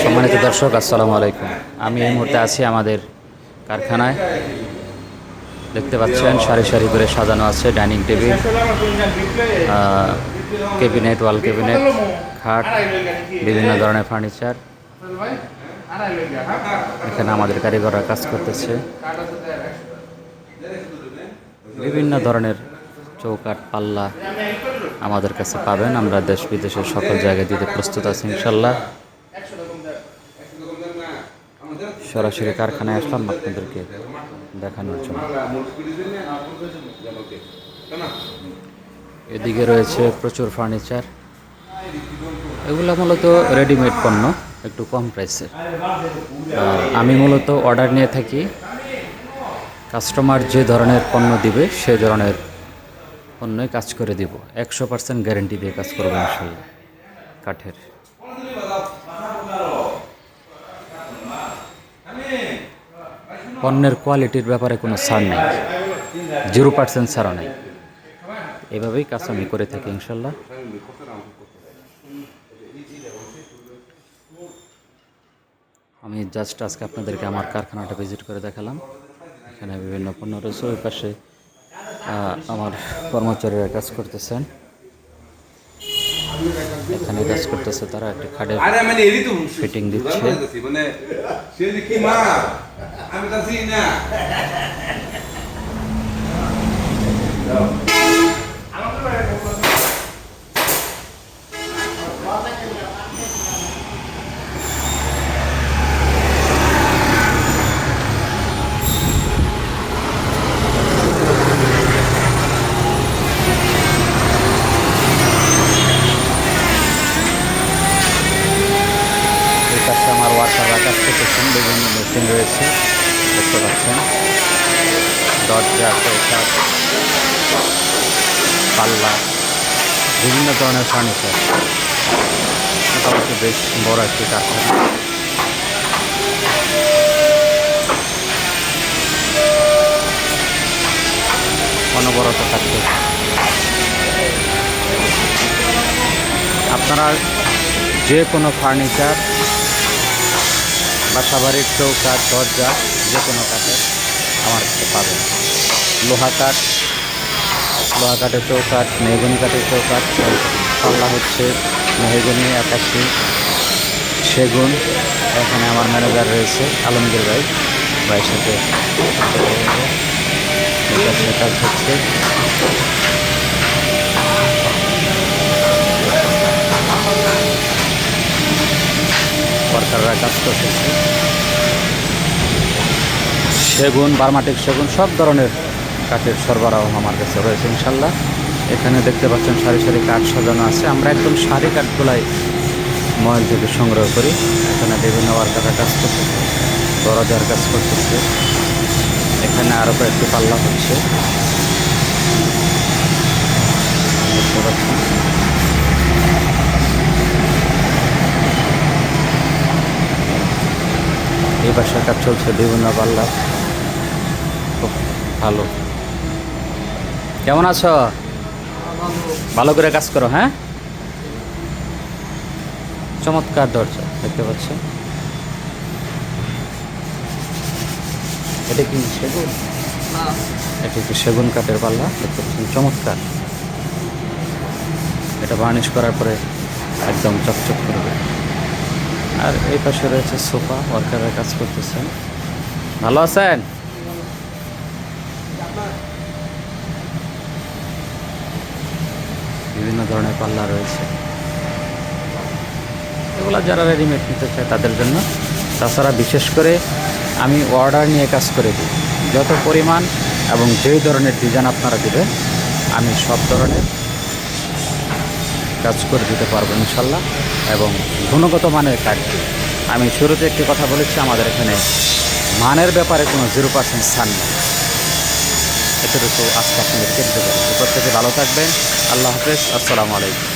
সম্মানিত দর্শক, আসসালামু আলাইকুম। আমি এই মুহূর্তে আছি আমাদের কারখানায়। দেখতে পাচ্ছেন সারি সারি করে সাজানো আছে ডাইনিং টেবিল, ক্যাবিনেট, ওয়াল ক্যাবিনেট, খাট, বিভিন্ন ধরনের ফার্নিচার। এখানে আমাদের কারিগররা কাজ করতেছে। বিভিন্ন ধরনের চৌকাঠ, পাল্লা আমাদের কাছে পাবেন। আমরা দেশ বিদেশের সকল জায়গায় দিতে প্রস্তুত আছি ইনশাল্লাহ। সরাসরি কারখানায় আসলাম আপনাদেরকে দেখানোর জন্য। এদিকে রয়েছে প্রচুর ফার্নিচার। এগুলো মূলত রেডিমেড পণ্য, একটু কম প্রাইসের। আর আমি মূলত অর্ডার নিয়ে থাকি। কাস্টমার যে ধরনের পণ্য দিবে সে ধরনের পণ্যই কাজ করে দিব। 100% গ্যারেন্টি দিয়ে কাজ করবো ইনশাল্লাহ। কাঠের পণ্যের কোয়ালিটির ব্যাপারে কোনো ছাড় নেই, 0% ছাড়ও নেই। এভাবেই কাজ আমি করে থাকি ইনশাল্লাহ। আমি জাস্ট আজকে আপনাদেরকে আমার কারখানাটা ভিজিট করে দেখালাম। এখানে বিভিন্ন পণ্য রয়েছে। ওই পাশে আমার কর্মচারীরা কাজ করতেছেন, এখানে কাজ করতেছে। তারা একটা খাটের ফিটিং দিচ্ছে। আমার ওয়ার্কাররা কাজ করতেছেন। বিভিন্ন মেশিন রয়েছে, দেখতে পাচ্ছেন। দরজা, চৌকাঠ, পাল্লা, বিভিন্ন ধরনের ফার্নিচার। মোটামুটি বেশ বড় একটি কারখানা। অনবরত কাজ করছে। আপনারা যে কোনো ফার্নিচার, বাসাবাড়ির চৌকাঠ, দরজা, যে কোনো কাঠের আমার কাছে পাবেন। লোহা কাঠের চৌকাঠ, মেহগনি কাঠের চৌকাঠ, পাল্লা হচ্ছে মেহগনি, আকাশি, সেগুন। এখানে আমার ম্যানেজার রয়েছে আলমগীর ভাইয়ের সাথে কাজ হচ্ছে। ওয়ার্কাররা কাজ করতেছে। সেগুন, বার্মাটিক সেগুন, সব ধরনের কাঠের সরবরাহ আমার কাছে রয়েছে ইনশাল্লাহ। এখানে দেখতে পাচ্ছেন সারি সারি কাঠ সাজানো আছে। আমরা একদম সারি কাঠগুলাই ময়েল থেকে সংগ্রহ করি। এখানে বিভিন্ন ওয়ার্কাররা কাজ করতেছে, দরজার কাজ করতেছে। এখানে আরও কয়েকটি পাল্লা হচ্ছে, দেখতে পাচ্ছেন। এই বাসার কাজ চলছে, বিভিন্ন পাল্লা। খুব ভালো। কেমন আছো? ভালো করে কাজ করো। হ্যাঁ, চমৎকার দরজা দেখতে পাচ্ছেন। এটা কি সেগুন? এটা একটি সেগুন কাঠের পাল্লা, দেখতে পাচ্ছেন, চমৎকার। এটা বার্নিশ করার পরে একদম চকচক করবে। আর এই পাশে রয়েছে সোফা, ওয়ার্কাররা কাজ করতেছেন। ভালো আছেন? বিভিন্ন ধরনের পাল্লা রয়েছে। এগুলো যারা রেডিমেড নিতে চায় তাদের জন্য। তাছাড়া বিশেষ করে আমি অর্ডার নিয়ে কাজ করে দিই। যত পরিমাণ এবং যেই ধরনের ডিজাইন আপনারা দেবেন আমি সব ধরনের কাজ করে দিতে পারবো ইনশাল্লাহ। এবং গুণগত মানের কাজ। আমি শুরুতে একটি কথা বলেছি, আমাদের এখানে মানের ব্যাপারে কোনো 0% ছাড় নেই। এতটুকু আজকে আপনাদেরকে দিতে পারি। প্রত্যেকে ভালো থাকবেন। আল্লাহ হাফেজ। আসসালামু আলাইকুম।